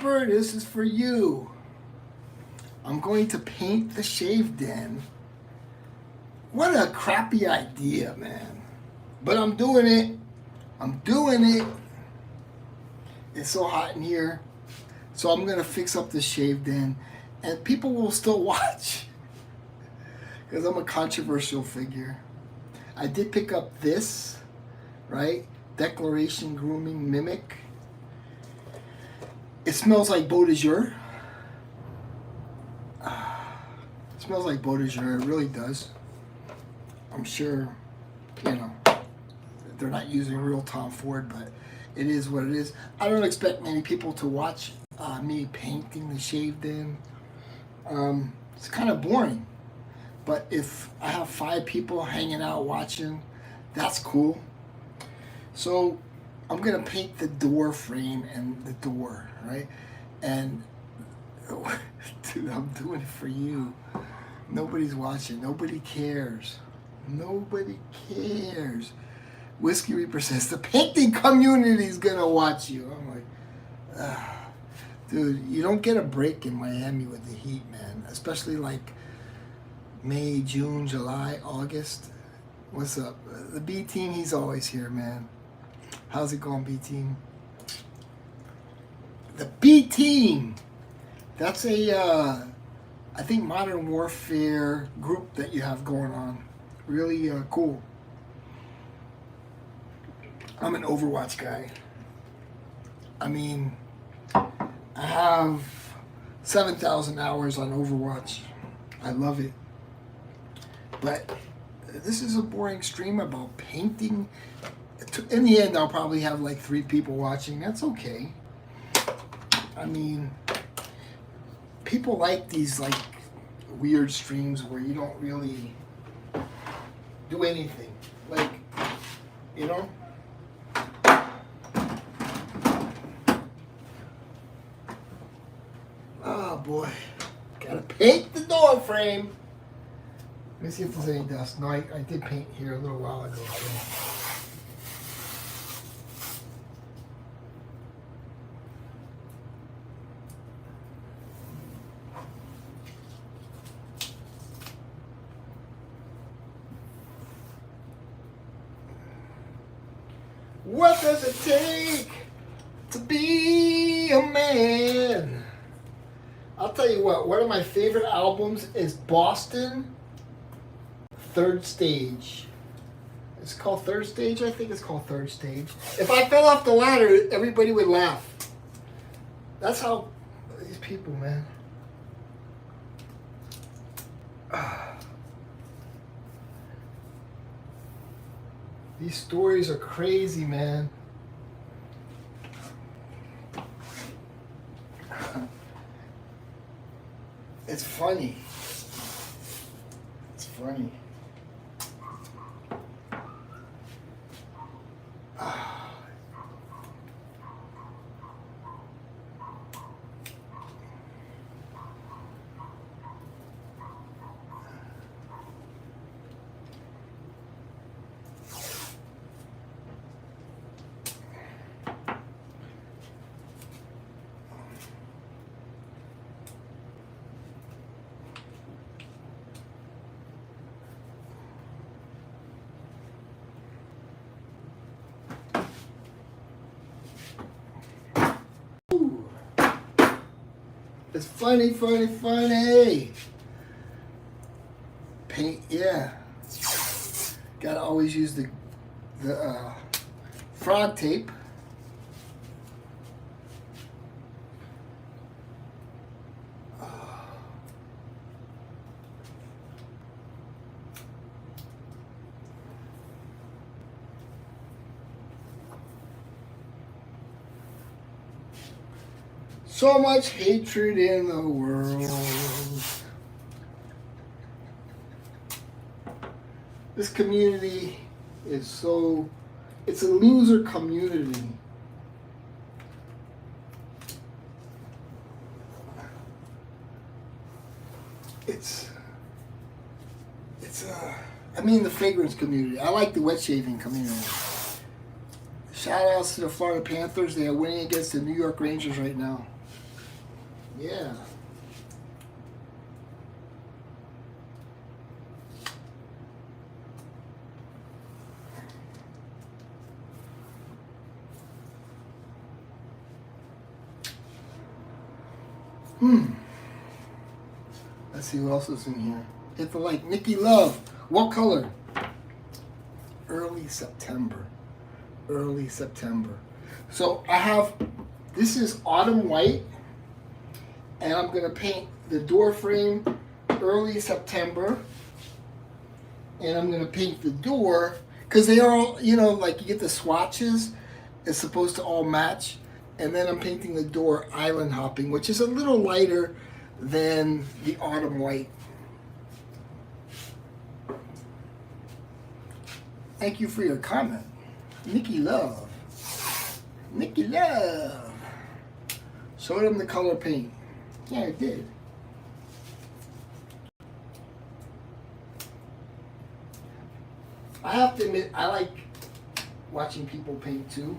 Robert, this is for you. I'm going to paint the shave den. What a crappy idea, man. But I'm doing it. I'm doing it. It's so hot in here. So I'm going to fix up the shave den. And people will still watch. Because I'm a controversial figure. I did pick up this, right? Declaration Grooming Mimic. It smells like Beau de Jour. It smells like Beau de Jour. It really does. I'm sure, you know, they're not using real Tom Ford, but it is what it is. I don't expect many people to watch me painting the shave den. It's kind of boring. But if I have 5 people hanging out watching, that's cool. So I'm going to paint the door frame and the door, right? And, dude, I'm doing it for you. Nobody's watching. Nobody cares. Nobody cares. Whiskey Reaper says, the painting community is going to watch you. I'm like, dude, you don't get a break in Miami with the heat, man. Especially like May, June, July, August. What's up? The B team, he's always here, man. How's it going, B team? The B team. That's a, I think, Modern Warfare group that you have going on. Really cool. I'm an Overwatch guy. I mean, I have 7,000 hours on Overwatch. I love it. But this is a boring stream about painting. In the end, I'll probably have like 3 people watching. That's okay. I mean, people like these like weird streams where you don't really do anything. Like, you know? Oh boy. Gotta paint the door frame. Let me see if there's any dust. No, I did paint here a little while ago. So. What does it take to be a man? I'll tell you what, one of my favorite albums is Boston, Third Stage. It's called Third Stage? I think it's called Third Stage. If I fell off the ladder, everybody would laugh. That's how these people, man. These stories are crazy, man. It's funny. It's funny. It's funny, funny, funny. Paint, yeah. Gotta always use the frog tape. So much hatred in the world. This community is so, it's a loser community. I mean the fragrance community. I like the wet shaving community. Shout outs to the Florida Panthers. They are winning against the New York Rangers right now. Yeah. Let's see what else is in here. Hit the like. Nikki Love. What color? Early September. Early September. So I have, this is autumn white, and I'm going to paint the door frame early September, and I'm going to paint the door, because they are all, you know, like you get the swatches, it's supposed to all match, and then I'm painting the door island hopping, which is a little lighter than the autumn white. Thank you for your comment. Nikki Love. Nikki Love. Show them the color paint. Yeah, I did. I have to admit, I like watching people paint too.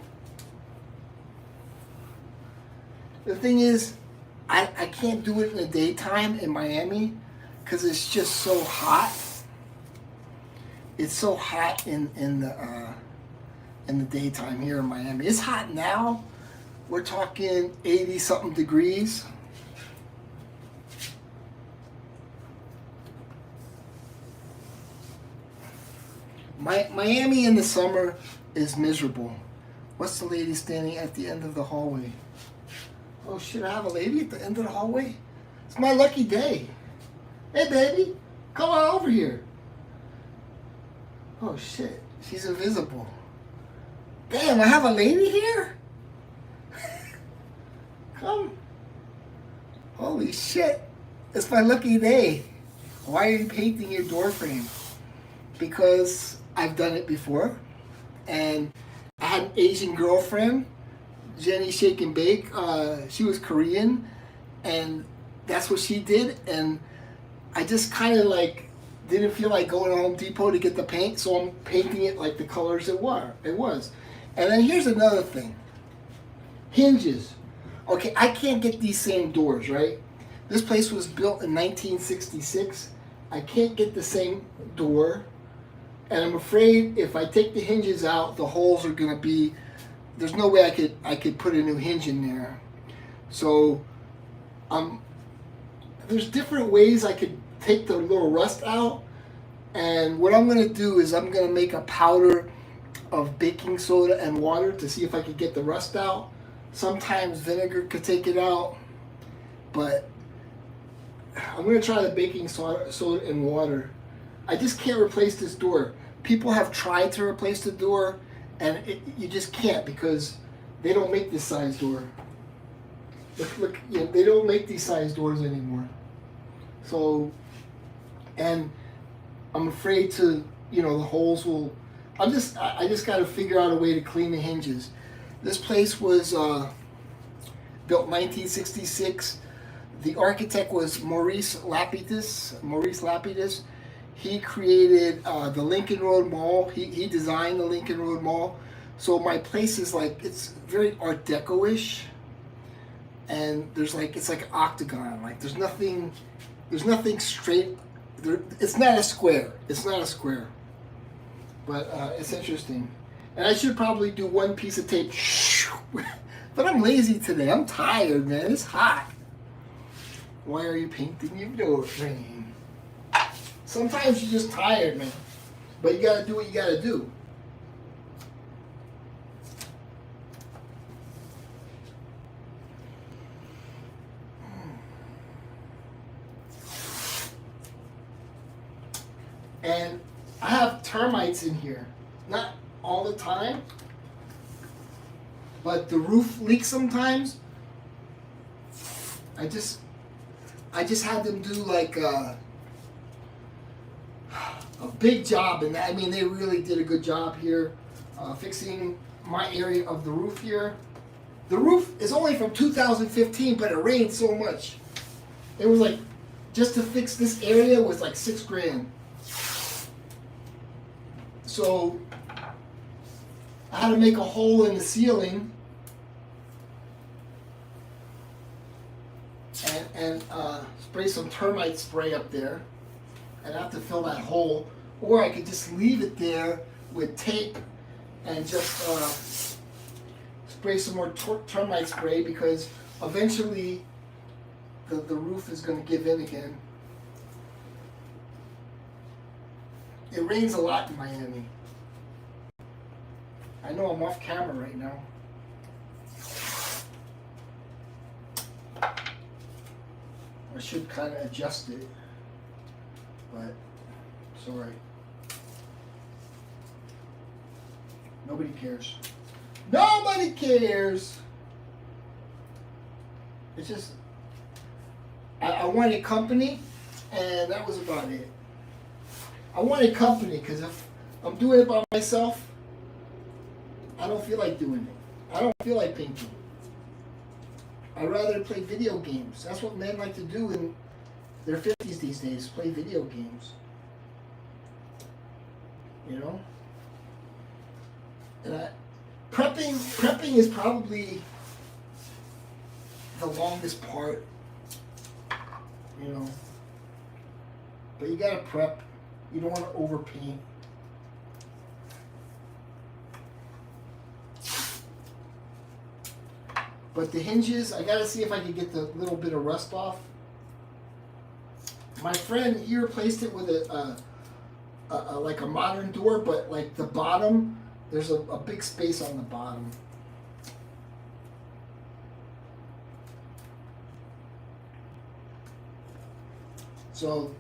The thing is, I can't do it in the daytime in Miami because it's just so hot. It's so hot in the daytime here in Miami. It's hot now. We're talking 80 something degrees. Miami in the summer is miserable. What's the lady standing at the end of the hallway? Oh shit, I have a lady at the end of the hallway? It's my lucky day. Hey baby, come on over here. Oh shit, she's invisible. Damn, I have a lady here? Come. Holy shit, it's my lucky day. Why are you painting your door frame? Because I've done it before, and I had an Asian girlfriend, Jenny Shake and Bake. She was Korean, and that's what she did, and I just kind of like didn't feel like going to Home Depot to get the paint, so I'm painting it like the colors it was. And then here's another thing. Hinges. Okay, I can't get these same doors, right? This place was built in 1966. I can't get the same door. And I'm afraid if I take the hinges out, the holes are gonna be, there's no way I could put a new hinge in there. So there's different ways I could take the little rust out. And what I'm gonna do is I'm gonna make a powder of baking soda and water to see if I could get the rust out. Sometimes vinegar could take it out, but I'm gonna try the baking soda and water. I just can't replace this door. People have tried to replace the door, and you just can't because they don't make this size door. Look, you know, they don't make these size doors anymore. So, and I'm afraid to, you know, the holes will. I just got to figure out a way to clean the hinges. This place was built 1966. The architect was Maurice Lapidus. He created the Lincoln Road Mall. He designed the Lincoln Road Mall. So my place is like, it's very Art Deco-ish. And there's like, it's like an octagon. Like there's nothing straight. It's not a square. But it's interesting. And I should probably do one piece of tape. But I'm lazy today. I'm tired, man. It's hot. Why are you painting your door frame? Sometimes you're just tired, man. But you gotta do what you gotta do. And I have termites in here. Not all the time, but the roof leaks sometimes. I just had them do like a big job, and I mean they really did a good job here fixing my area of the roof here. The roof is only from 2015, but it rained so much. It was like, just to fix this area was like $6 grand. So I had to make a hole in the ceiling and spray some termite spray up there, and I have to fill that hole, or I could just leave it there with tape and just spray some more termite spray, because eventually the roof is going to give in again. It rains a lot in Miami. I know I'm off camera right now. I should kind of adjust it, but it's alright. Nobody cares. Nobody cares! It's just, I wanted company, and that was about it. I wanted company, because if I'm doing it by myself, I don't feel like doing it. I don't feel like painting. I'd rather play video games. That's what men like to do in their 50s these days, play video games. You know? And prepping is probably the longest part, you know. But you gotta prep. You don't want to overpaint. But the hinges, I gotta see if I can get the little bit of rust off. My friend, he replaced it with a like a modern door, but like the bottom, there's a big space on the bottom. So,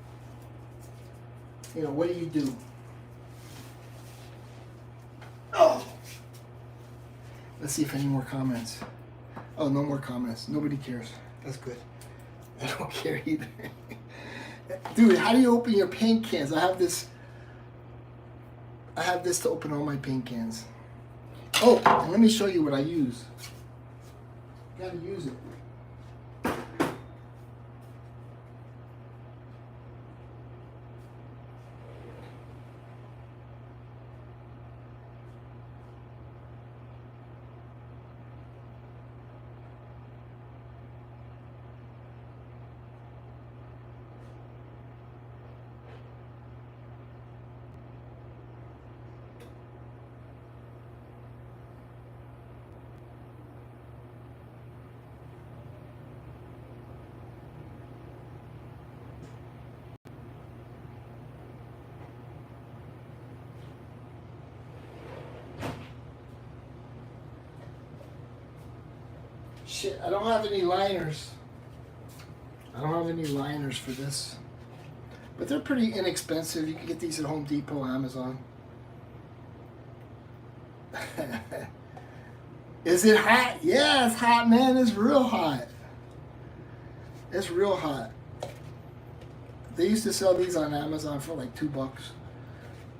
you know, what do you do? Oh! Let's see if any more comments. Oh, no more comments. Nobody cares. That's good. I don't care either. Dude, how do you open your paint cans? I have this to open all my paint cans. Oh, and let me show you what I use. Gotta use it. Shit, I don't have any liners. I don't have any liners for this. But they're pretty inexpensive. You can get these at Home Depot, Amazon. Is it hot? Yeah, it's hot, man. It's real hot. It's real hot. They used to sell these on Amazon for like $2.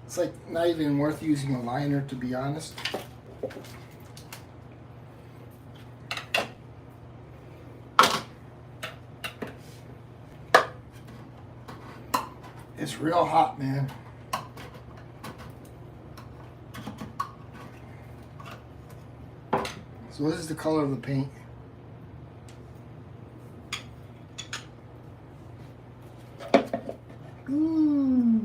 It's like not even worth using a liner, to be honest. It's real hot, man. So this is the color of the paint. Ooh.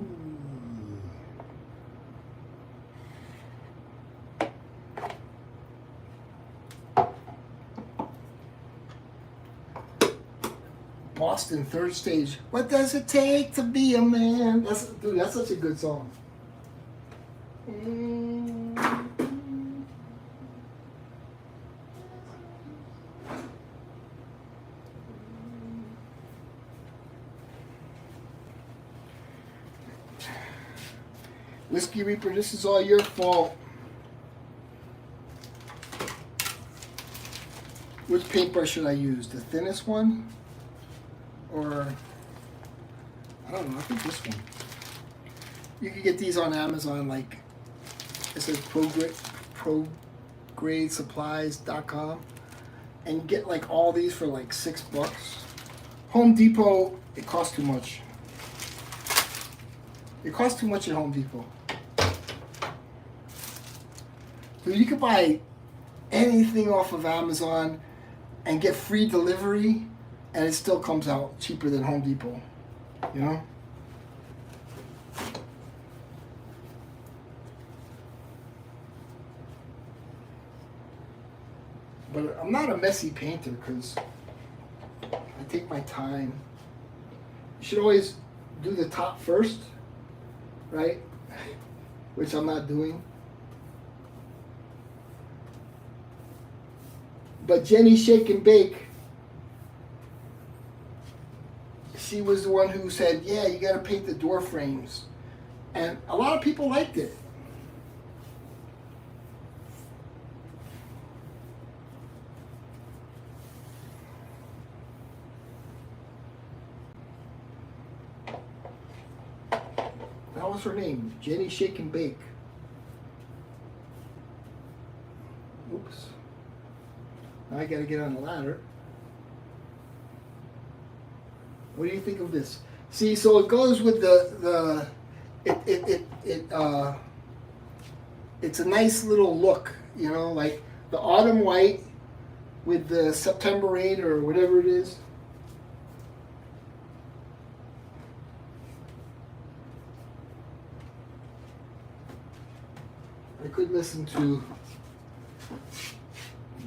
Boston, Third Stage. What does it take to be a man? Dude, that's such a good song. Whiskey Reaper, this is all your fault. Which paintbrush should I use? The thinnest one? Or, I don't know, I think this one. You can get these on Amazon, like, it says ProGradeSupplies.com. And you get like all these for like $6. Home Depot, it costs too much. It costs too much at Home Depot. So you can buy anything off of Amazon and get free delivery and it still comes out cheaper than Home Depot, you know? But I'm not a messy painter because I take my time. You should always do the top first, right? Which I'm not doing. But Jenny Shake and Bake, she was the one who said, yeah, you got to paint the door frames. And a lot of people liked it. That was her name, Jenny Shake and Bake. Oops. Now I gotta get on the ladder. What do you think of this? See, so it goes with it's a nice little look, you know, like the autumn white with the September rain or whatever it is. I could listen to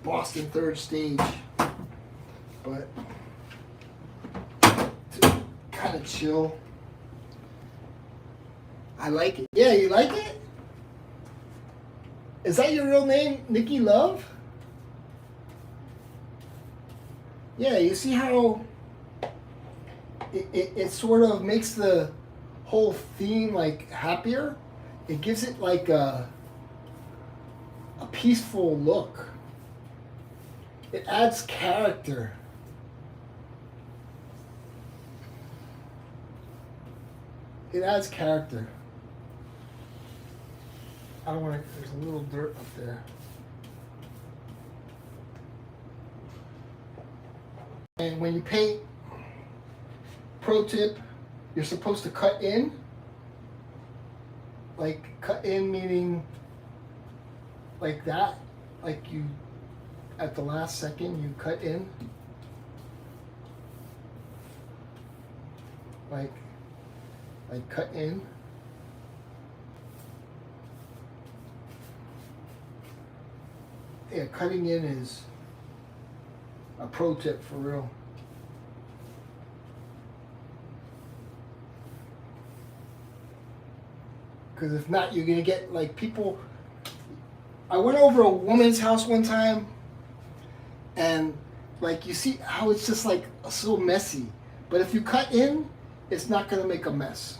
Boston Third Stage, but to kind of chill. I like it. Yeah, you like it? Is that your real name, Nikki Love? Yeah, you see how it sort of makes the whole theme like happier? It gives it like a peaceful look. It adds character. It adds character. I don't want to, there's a little dirt up there. And when you paint, pro tip, you're supposed to cut in. Like cut in meaning like that. Like you, at the last second, you cut in. Like cut in. Yeah, cutting in is a pro tip for real. Because if not, you're gonna get like people. I went over a woman's house one time, and like you see how it's just like so messy. But if you cut in, it's not gonna make a mess.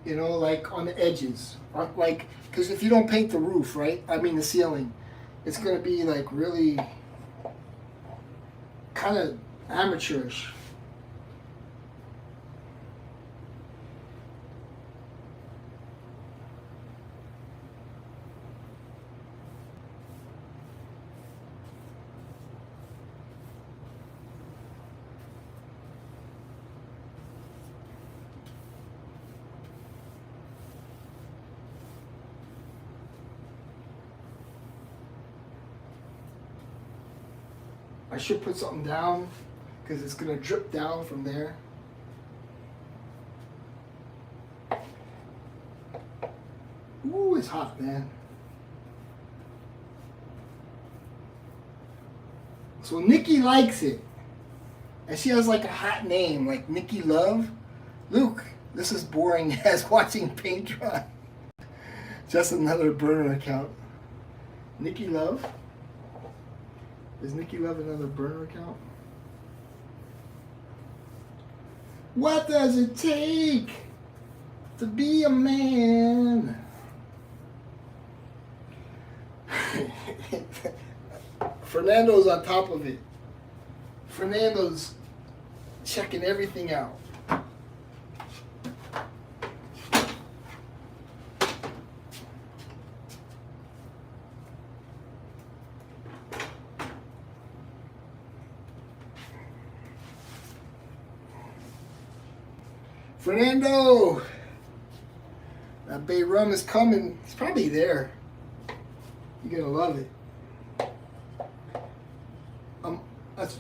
You know, like on the edges, like because if you don't paint the roof, right? I mean the ceiling, it's gonna be like really kind of amateurish. I should put something down because it's going to drip down from there. Ooh, it's hot, man. So Nikki likes it. And she has like a hot name, like Nikki Love. Luke, this is boring as watching paint dry. Just another burner account. Nikki Love? Is Nikki Love another burner account? What does it take to be a man? Fernando's on top of it. Fernando's checking everything out. Fernando, that bay rum is coming. It's probably there. You're gonna love it. That's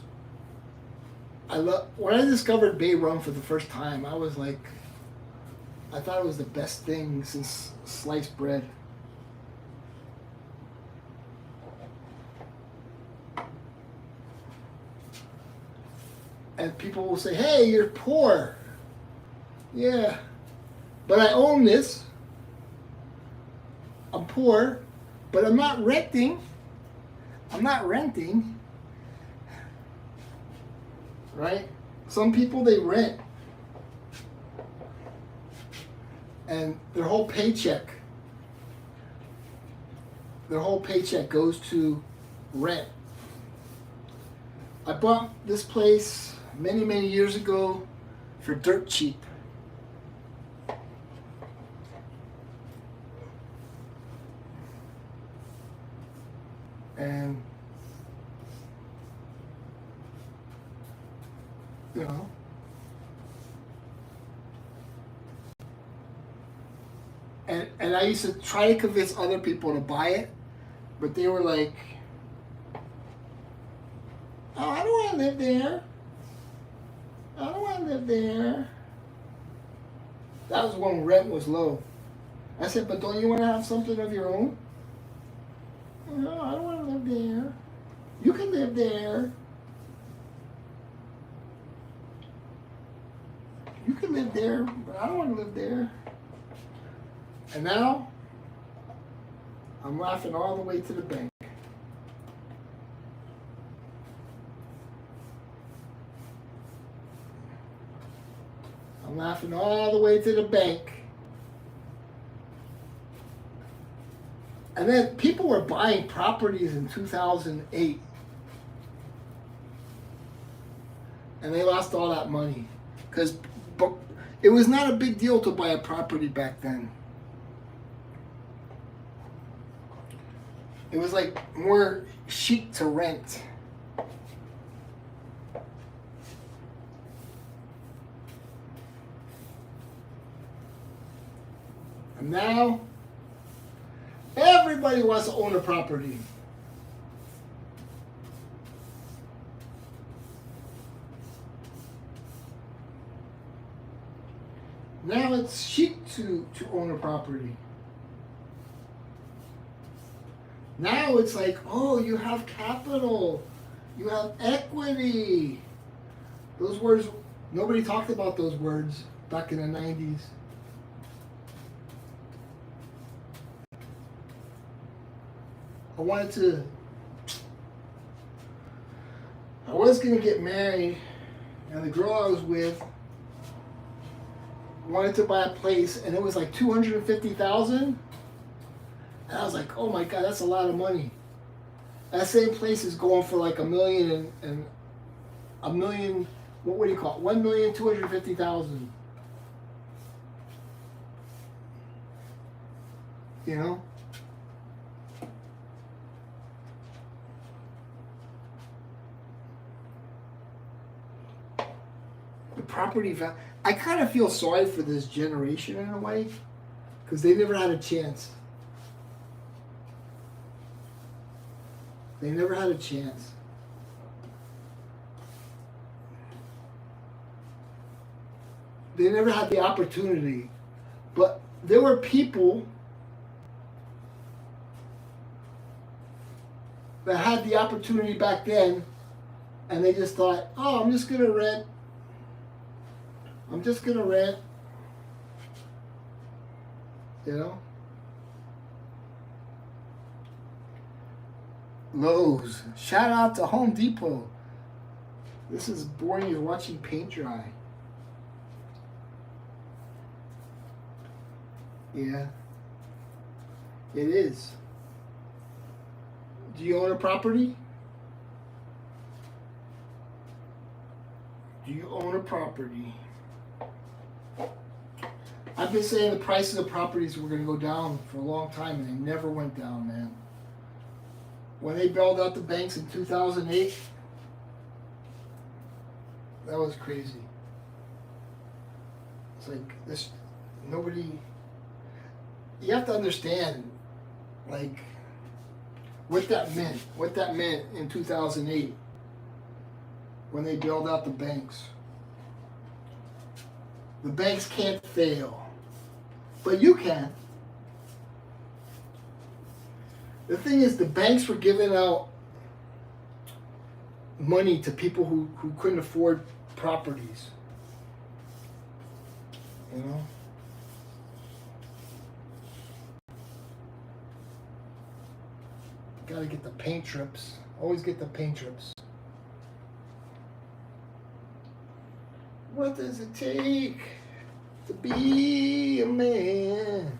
when I discovered bay rum for the first time, I was like, I thought it was the best thing since sliced bread. And people will say, hey, you're poor. Yeah, but I own this. I'm poor, but I'm not renting. I'm not renting. Right? Some people, they rent. And their whole paycheck goes to rent. I bought this place many, many years ago for dirt cheap. And, you know, and I used to try to convince other people to buy it, but they were like, oh, I don't want to live there. I don't want to live there. That was when rent was low. I said, but don't you want to have something of your own? No, I don't want to live there. You can live there. You can live there, but I don't want to live there. And now, I'm laughing all the way to the bank. I'm laughing all the way to the bank. And then people were buying properties in 2008. And they lost all that money. Because it was not a big deal to buy a property back then. It was like more chic to rent. And now, everybody wants to own a property. Now it's chic to own a property. Now it's like, oh, you have capital. You have equity. Those words, nobody talked about those words back in the 90s. I was going to get married, and the girl I was with wanted to buy a place, and it was like $250,000. And I was like, oh my God, that's a lot of money. That same place is going for like $1 million and $1 million, what do you call it? $1,250,000. You know? The property value. I kind of feel sorry for this generation in a way, because they never had a chance. They never had a chance. They never had the opportunity. But there were people that had the opportunity back then, and they just thought, oh, I'm just going to rent. I'm just going to rent. You know? Lowe's. Shout out to Home Depot. This is boring as watching paint dry. Yeah. It is. Do you own a property? Do you own a property? I've been saying the prices of properties were going to go down for a long time, and they never went down, man. When they bailed out the banks in 2008, that was crazy. It's like this, nobody, you have to understand, like, what that meant in 2008. when they build out the banks. The banks can't fail, but you can. The thing is, the banks were giving out money to people who couldn't afford properties. You know? Gotta get the paint trips. Always get the paint trips. What does it take to be a man?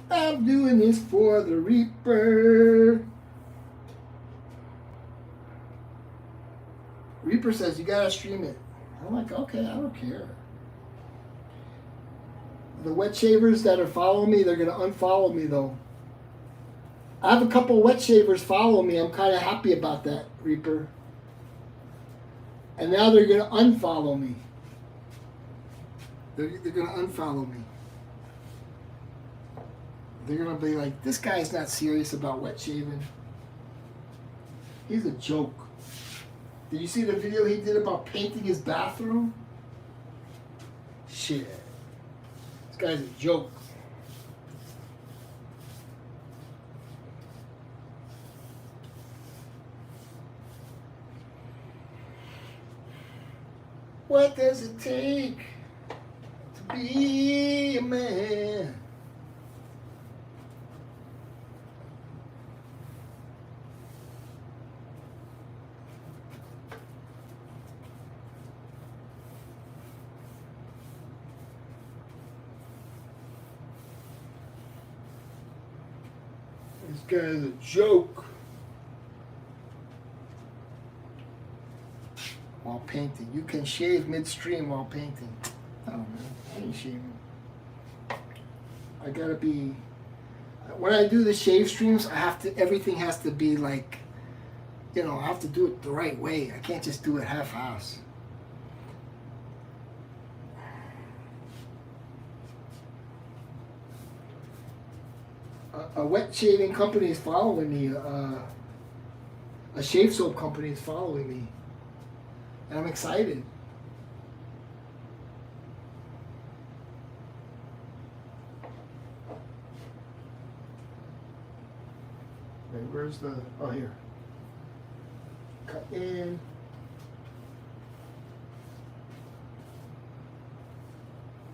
I'm doing this for the Reaper. Reaper says you gotta stream it. I'm like, okay, I don't care. The wet shavers that are following me, they're gonna unfollow me though. I have a couple wet shavers follow me. I'm kind of happy about that, Reaper. And now they're gonna unfollow me. They're gonna unfollow me. They're gonna be like, this guy's not serious about wet shaving. He's a joke. Did you see the video he did about painting his bathroom? Shit. This guy's a joke. What does it take to be a man? This guy's a joke. While painting. You can shave midstream while painting. Oh man, I ain't shaving. I gotta be, when I do the shave streams, I have to, everything has to be like, you know, I have to do it the right way. I can't just do it half-ass. A wet shaving company is following me. A shave soap company is following me. And I'm excited. Wait, where's the, oh here. Cut in.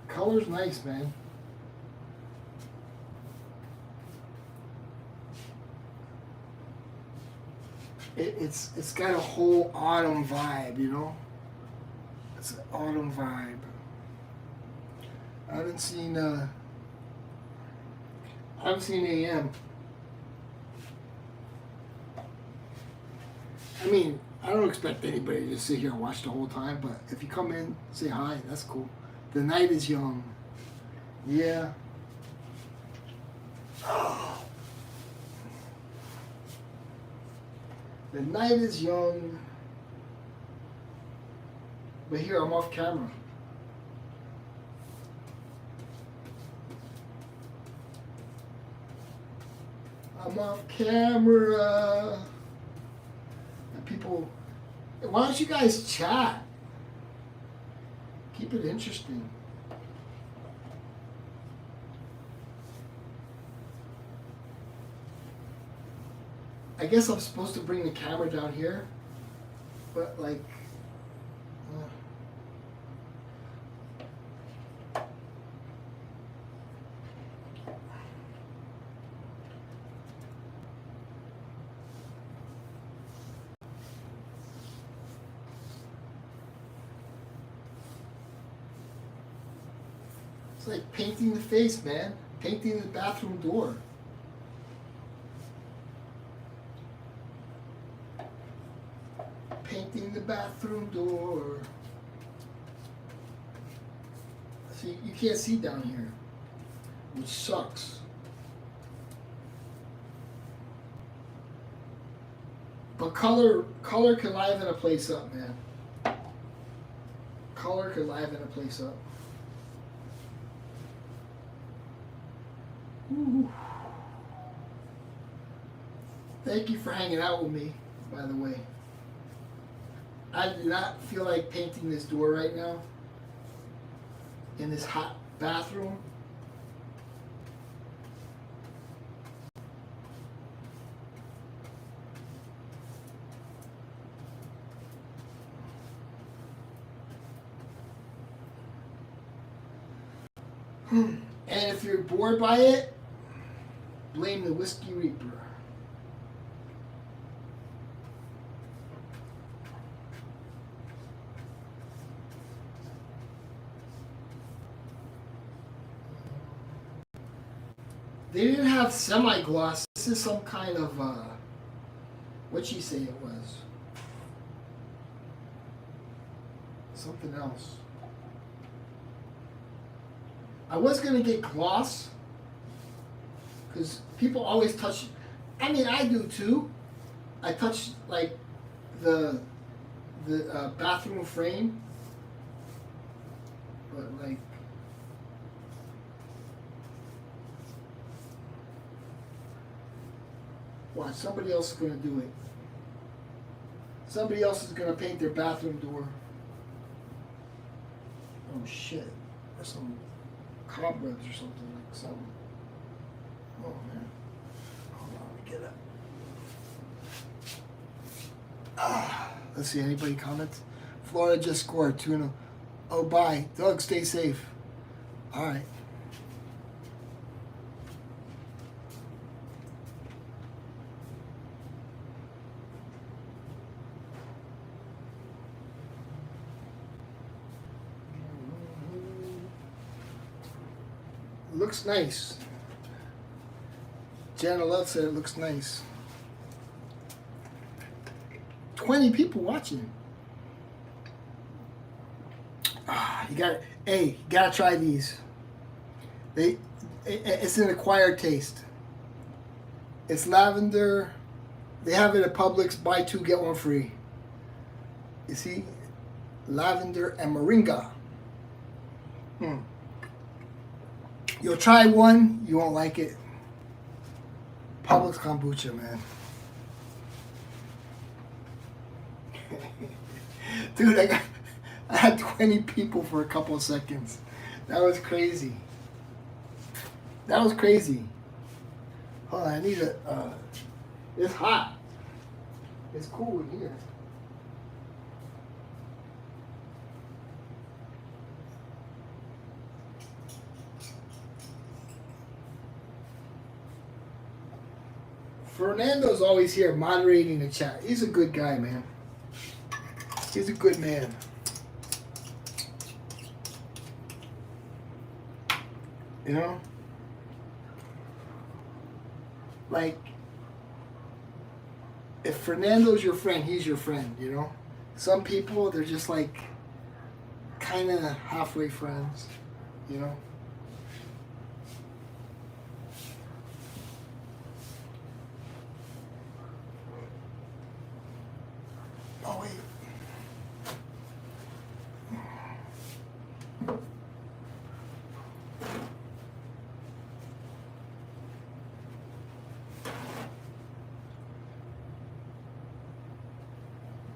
Color's nice, man. It's got a whole autumn vibe, you know? It's an autumn vibe. I haven't seen AM. I mean, I don't expect anybody to sit here and watch the whole time, but if you come in, say hi, that's cool. The night is young. Yeah. The night is young, but here I'm off camera. I'm off camera. And people, why don't you guys chat? Keep it interesting. I guess I'm supposed to bring the camera down here, but like, it's like painting the face, man. Painting the bathroom door. Painting the bathroom door. See, you can't see down here, which sucks. But color can liven a place up, man. Color can liven a place up. Ooh. Thank you for hanging out with me, by the way. I do not feel like painting this door right now in this hot bathroom. And if you're bored by it, blame the Whiskey Reaper. They didn't have semi-gloss. This is some kind of, what'd she say it was? Something else. I was going to get gloss, because people always touch, I mean, I do too. I touch, like, the bathroom frame, but, like, watch, somebody else is going to do it. Somebody else is going to paint their bathroom door. Oh shit. There's some cobwebs or something, like something. Oh man. Hold on, let me get up. Let's see, anybody comments? Florida just scored 2-0. Oh, bye. Doug, stay safe. Alright. Looks nice. Jana Love said it looks nice. 20 people watching. You got, hey, you gotta try these. It's an acquired taste. It's lavender. They have it at Publix. Buy 2 get 1 free. You see, lavender and moringa. You'll try one, you won't like it. Publix kombucha, man. Dude, I had 20 people for a couple of seconds. That was crazy. That was crazy. Hold on, I need a, it's hot. It's cool in here. Fernando's always here moderating the chat. He's a good guy, man. He's a good man. You know? Like, if Fernando's your friend, he's your friend, you know? Some people, they're just like, kind of halfway friends, you know? Oh, wait.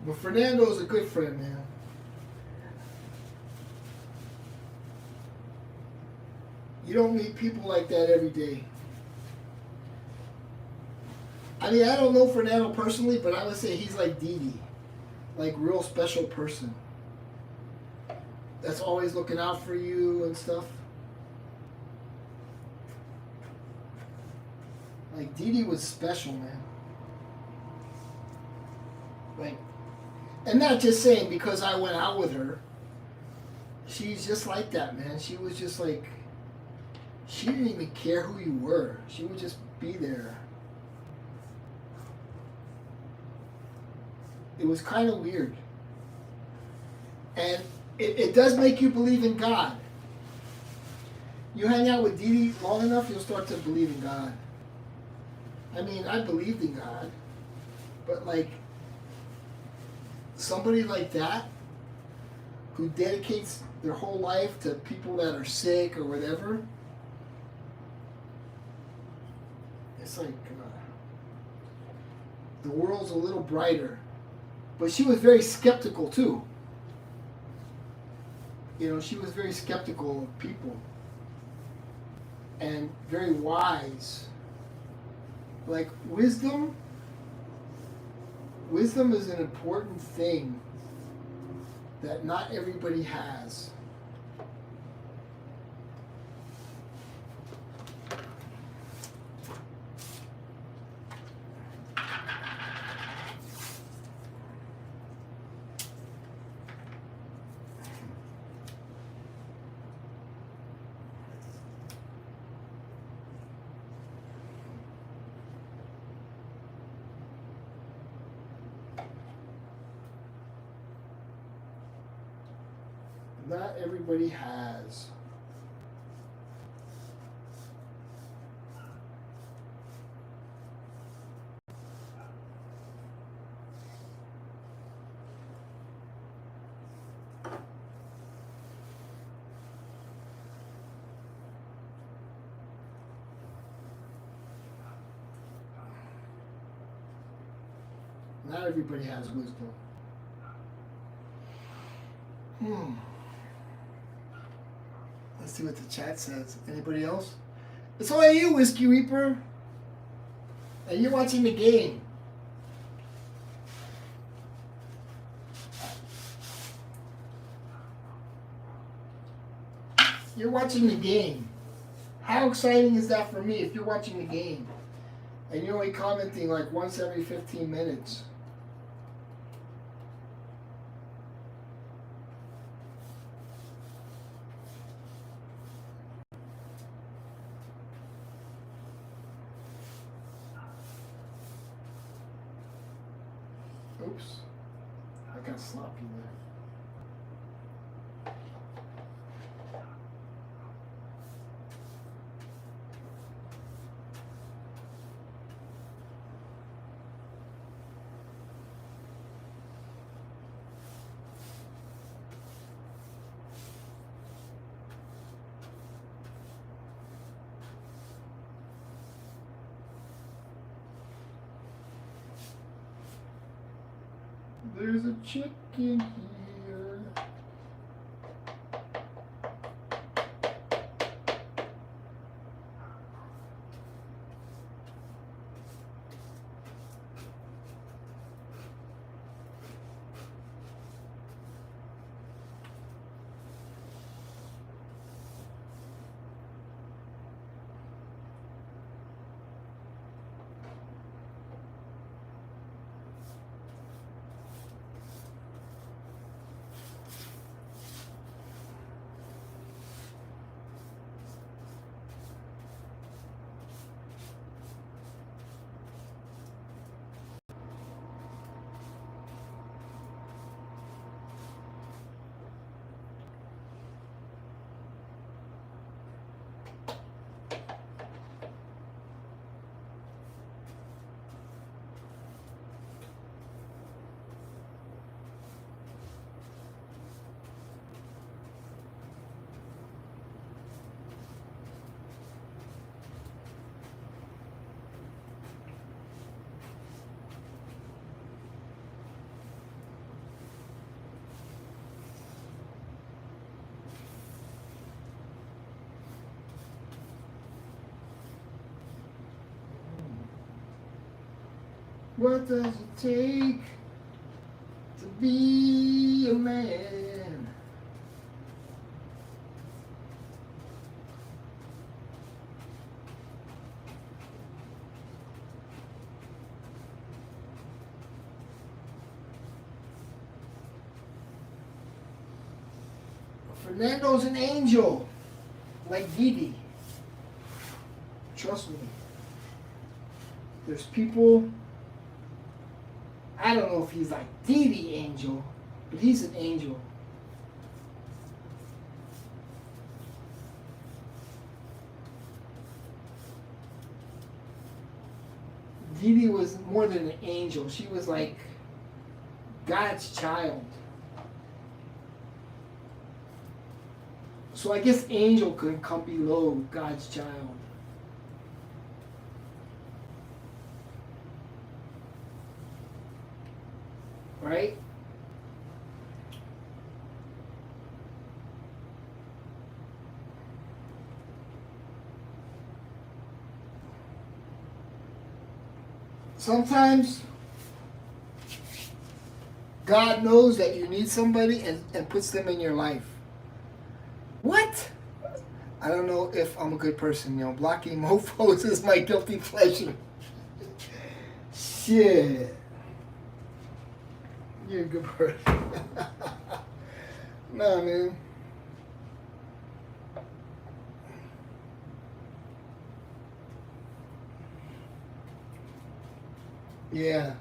But Fernando's a good friend, man. You don't meet people like that every day. I mean, I don't know Fernando personally, but I would say he's like Didi. Like, real special person. That's always looking out for you and stuff. Like, Didi was special, man. Like, and not just saying because I went out with her. She's just like that, man. She was just like, she didn't even care who you were. She would just be there. It was kind of weird. And it does make you believe in God. You hang out with Didi long enough, you'll start to believe in God. I mean, I believed in God. But like, somebody like that, who dedicates their whole life to people that are sick or whatever, it's like the world's a little brighter. But she was very skeptical too. You know, she was very skeptical of people and very wise. Like wisdom is an important thing that not everybody has. Not everybody has. Not everybody has wisdom. Let's see what the chat says. Anybody else? It's only you, Whiskey Reaper. And you're watching the game. You're watching the game. How exciting is that for me if you're watching the game? And you're only commenting like once every 15 minutes. Oops, I got sloppy there. There's a chicken here. What does it take to be a man? Fernando's an angel, like Didi. Trust me. There's people, I don't know if he's like Didi Angel, but he's an angel. Didi was more than an angel. She was like God's child. So I guess angel could come below God's child. right? Sometimes God knows that you need somebody and puts them in your life. What? I don't know if I'm a good person, you know. Blocking mofos is my guilty pleasure. Shit. You're a good person. Nah, man. Yeah.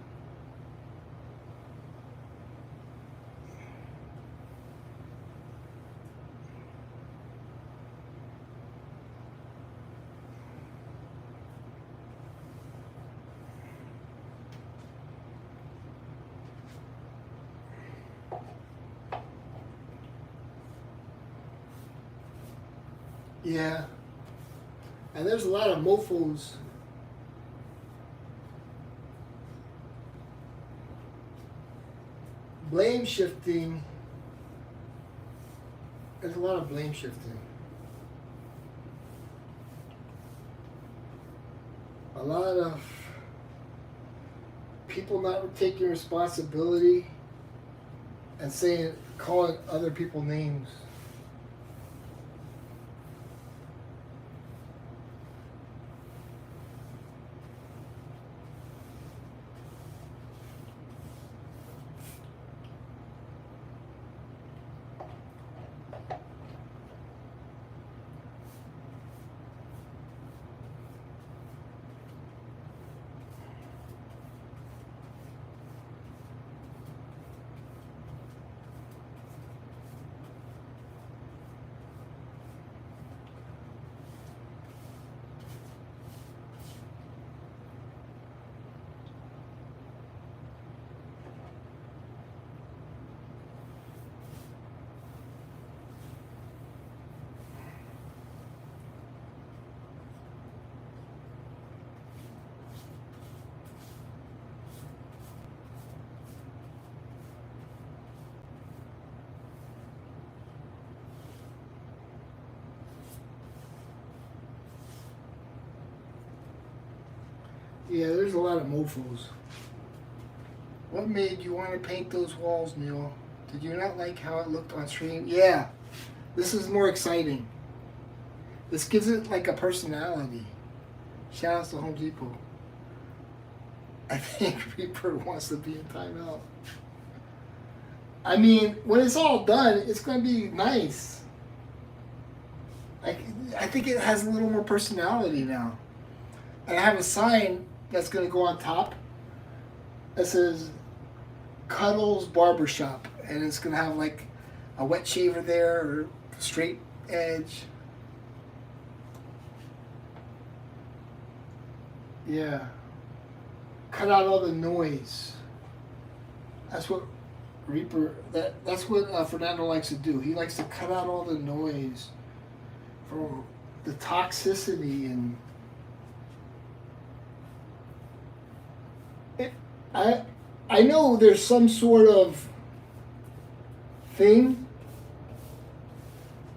Yeah. And there's a lot of mofos. Blame shifting. There's a lot of blame shifting. A lot of people not taking responsibility and calling other people names. Yeah, there's a lot of mofos. What made you want to paint those walls, Neil? Did you not like how it looked on screen? Yeah, this is more exciting. This gives it like a personality. Shout out to Home Depot. I think Reaper wants to be in timeout. I mean, when it's all done, it's going to be nice. I think it has a little more personality now. And I have a sign that's going to go on top that says Cuddles Barbershop. And it's going to have like a wet shaver there or straight edge. Yeah. Cut out all the noise. That's what Reaper, that's what Fernando likes to do. He likes to cut out all the noise from the toxicity and I know there's some sort of thing,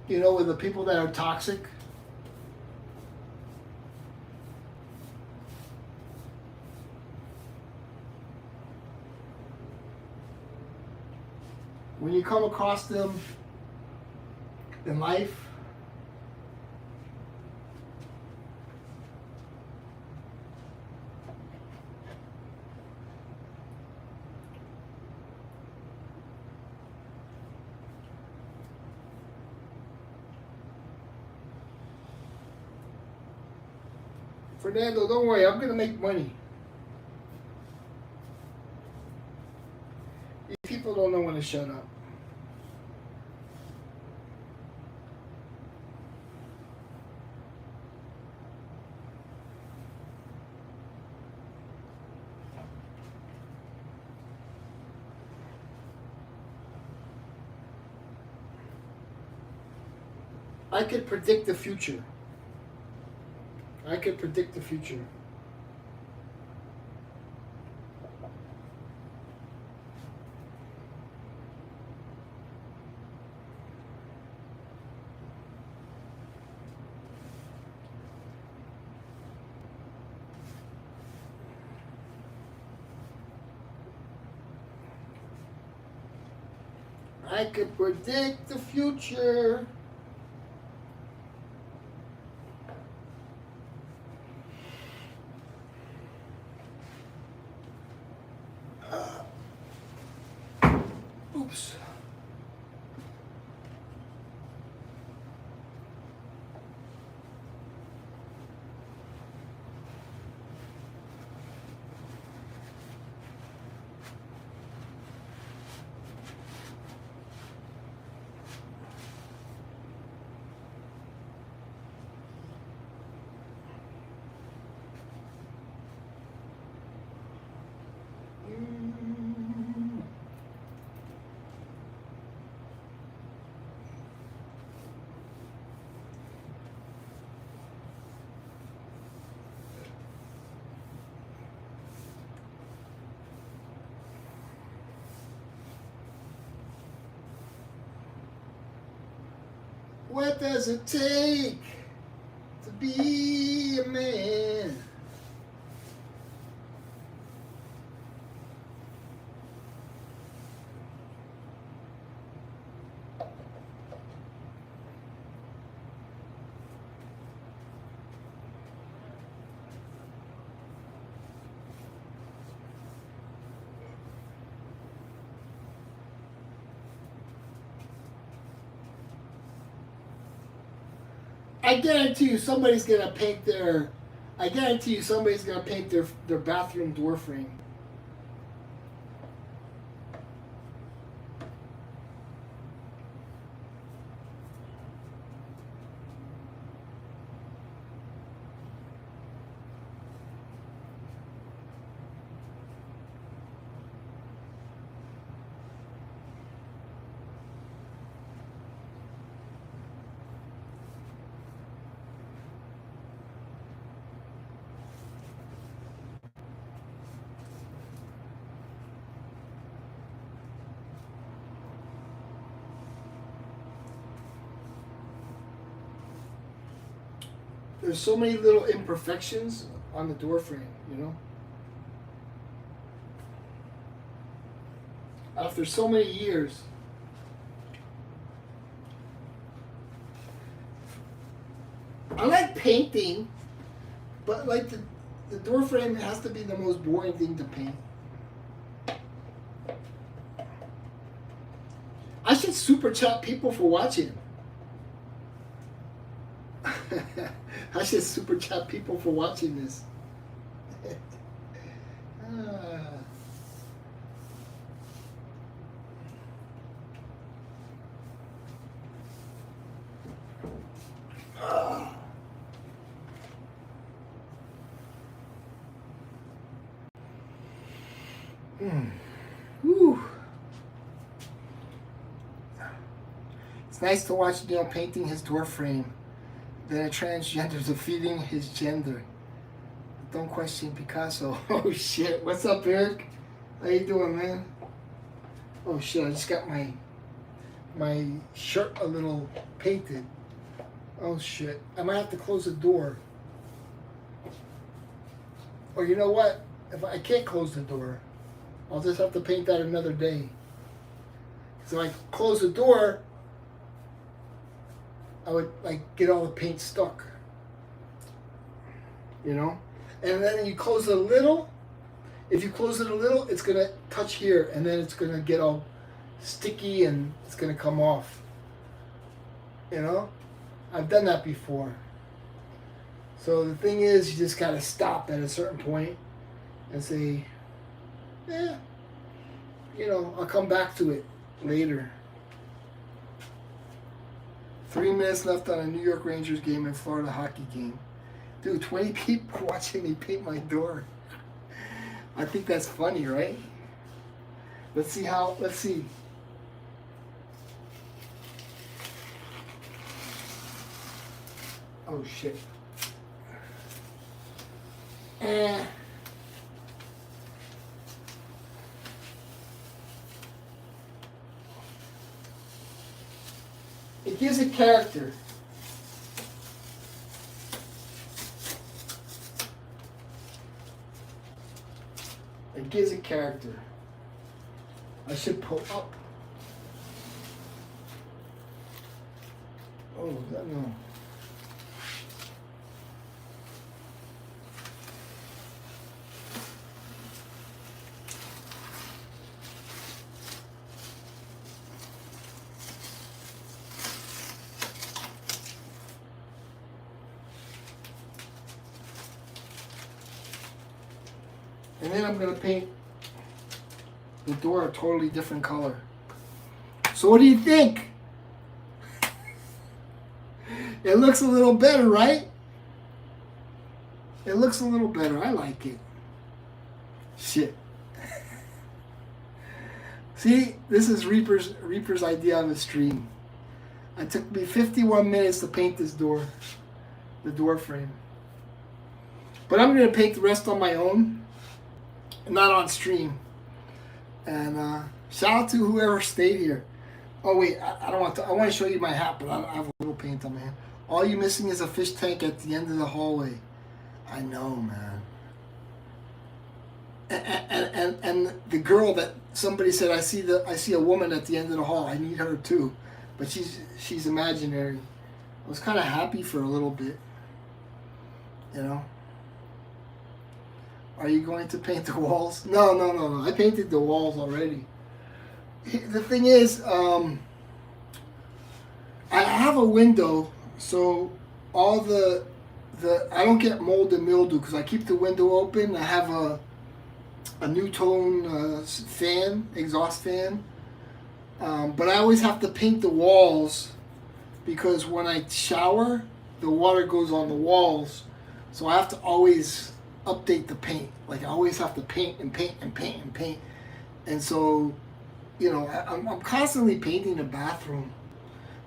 you know, with the people that are toxic. When you come across them in life, Fernando, don't worry, I'm going to make money. These people don't know when to shut up. I could predict the future. I could predict the future. I could predict the future. Oops. What does it take to be a man? I guarantee you somebody's gonna paint their. I guarantee you somebody's gonna paint their bathroom door frame. There's so many little imperfections on the door frame, you know? After so many years. I like painting, but like the door frame has to be the most boring thing to paint. I should super chat people for watching. I should super chat people for watching this. Whew. It's nice to watch Neil painting his door frame. Then a transgender defeating his gender. Don't question Picasso. Oh shit! What's up, Eric? How you doing, man? Oh shit! I just got my shirt a little painted. Oh shit! I might have to close the door. Or you know what? If I can't close the door, I'll just have to paint that another day. So I close the door, I would like get all the paint stuck, you know? And then you close it a little. If you close it a little, it's gonna touch here and then it's gonna get all sticky and it's gonna come off, you know? I've done that before. So the thing is, you just gotta stop at a certain point and say, yeah, you know, I'll come back to it later. 3 minutes left on a New York Rangers game and Florida hockey game. Dude, 20 people watching me paint my door. I think that's funny, right? Let's see. Oh shit. It gives it character. It gives it character. I should pull up. Oh, is that no? And then I'm going to paint the door a totally different color. So what do you think? It looks a little better, right? It looks a little better. I like it. Shit. See, this is Reaper's idea of a stream. It took me 51 minutes to paint this door, the door frame. But I'm going to paint the rest on my own, not on stream. And shout out to whoever stayed here. Oh wait, I don't want to. I want to show you my hat, but I have a little paint on my hand. All you missing is a fish tank at the end of the hallway. I know, man. And the girl that somebody said I see a woman at the end of the hall. I need her too, but she's imaginary. I was kind of happy for a little bit, you know. Are you going to paint the walls? No. I painted the walls already. The thing is, I have a window, so all the I don't get mold and mildew because I keep the window open. I have a new tone fan, exhaust fan, but I always have to paint the walls because when I shower, the water goes on the walls, so I have to always update the paint. Like I always have to paint and paint and paint and paint, and so, you know, I'm constantly painting the bathroom.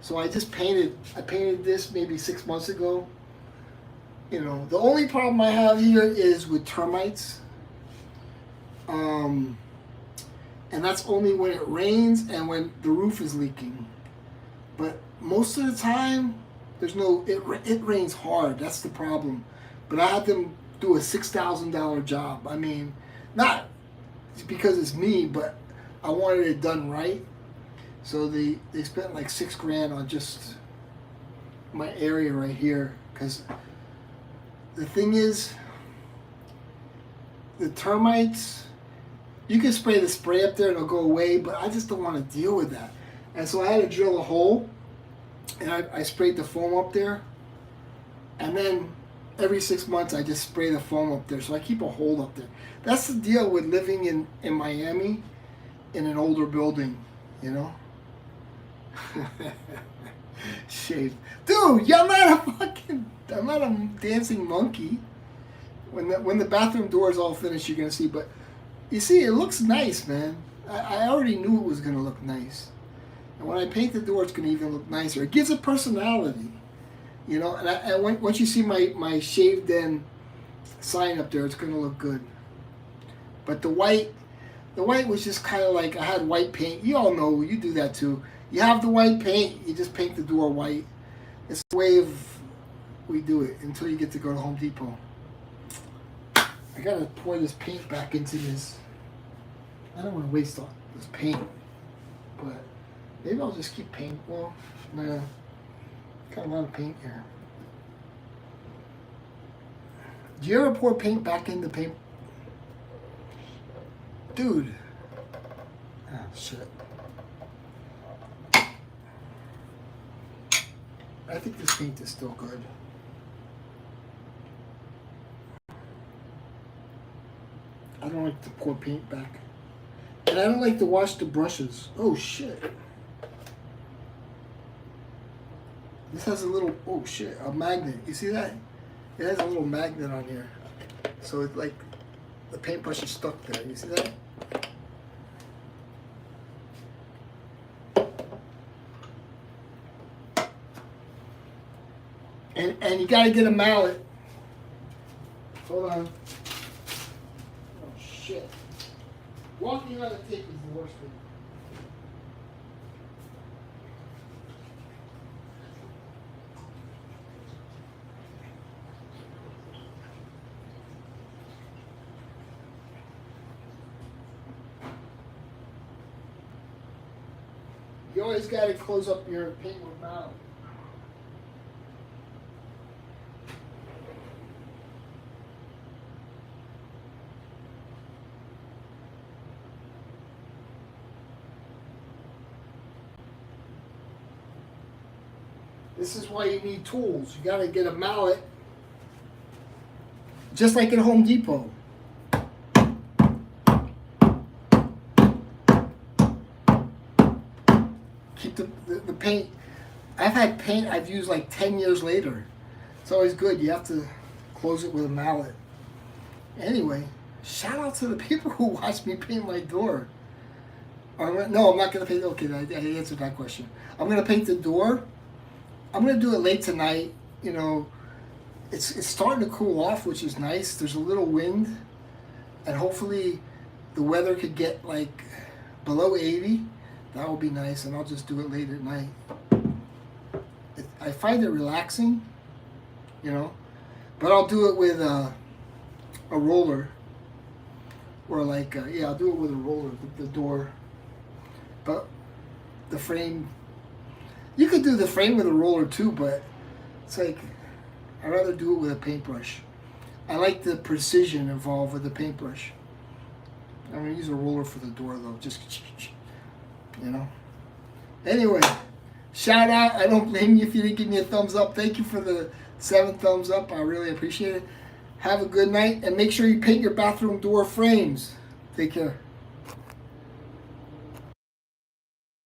So I painted this maybe 6 months ago. You know, the only problem I have here is with termites. And that's only when it rains and when the roof is leaking. But most of the time, it rains hard. That's the problem. But I had them do a $6,000 job. I mean, not because it's me, but I wanted it done right. So they spent like $6,000 on just my area right here. Because the thing is, the termites, you can spray the spray up there and it'll go away, but I just don't want to deal with that. And so I had to drill a hole, and I sprayed the foam up there. And then every 6 months I just spray the foam up there. So I keep a hole up there. That's the deal with living in Miami in an older building, you know? Shave. Dude, I'm not a dancing monkey. When the bathroom door is all finished, you're going to see. But you see, it looks nice, man. I already knew it was going to look nice. And when I paint the door, it's going to even look nicer. It gives a personality, you know. And once you see my shaved in sign up there, it's going to look good. But the white was just kind of like, I had white paint. You all know, you do that too. You have the white paint, you just paint the door white. It's the way we do it until you get to go to Home Depot. I gotta pour this paint back into this. I don't want to waste all this paint, but maybe I'll just keep paint. Well, nah, got a lot of paint here. Do you ever pour paint back into paint? Dude. Ah, shit. I think this paint is still good. I don't like to pour paint back. And I don't like to wash the brushes. Oh shit. This has a little, oh shit, a magnet. You see that? It has a little magnet on here. So it's like the paintbrush is stuck there. You see that? And you gotta get a mallet. Hold on. Oh shit. Walking on the tape is the worst thing. You always gotta close up your paint with mallet. This is why you need tools. You gotta get a mallet, just like at Home Depot. Keep the paint. I've had paint I've used like 10 years later. It's always good. You have to close it with a mallet. Anyway, shout out to the people who watch me paint my door. No, I'm not going to paint. Okay, I answered that question. I'm going to paint the door. I'm going to do it late tonight. You know, it's starting to cool off, which is nice. There's a little wind, and hopefully the weather could get like below 80. That would be nice, and I'll just do it late at night. I find it relaxing, you know, but I'll do it with a roller, or like, yeah, I'll do it with a roller, the door. But the frame, you could do the frame with a roller too, but it's like, I'd rather do it with a paintbrush. I like the precision involved with the paintbrush. I'm going to use a roller for the door though, just, you know. Anyway, shout out. I don't blame you if you didn't give me a thumbs up. Thank you for the 7 thumbs up. I really appreciate it. Have a good night, and make sure you paint your bathroom door frames. Take care.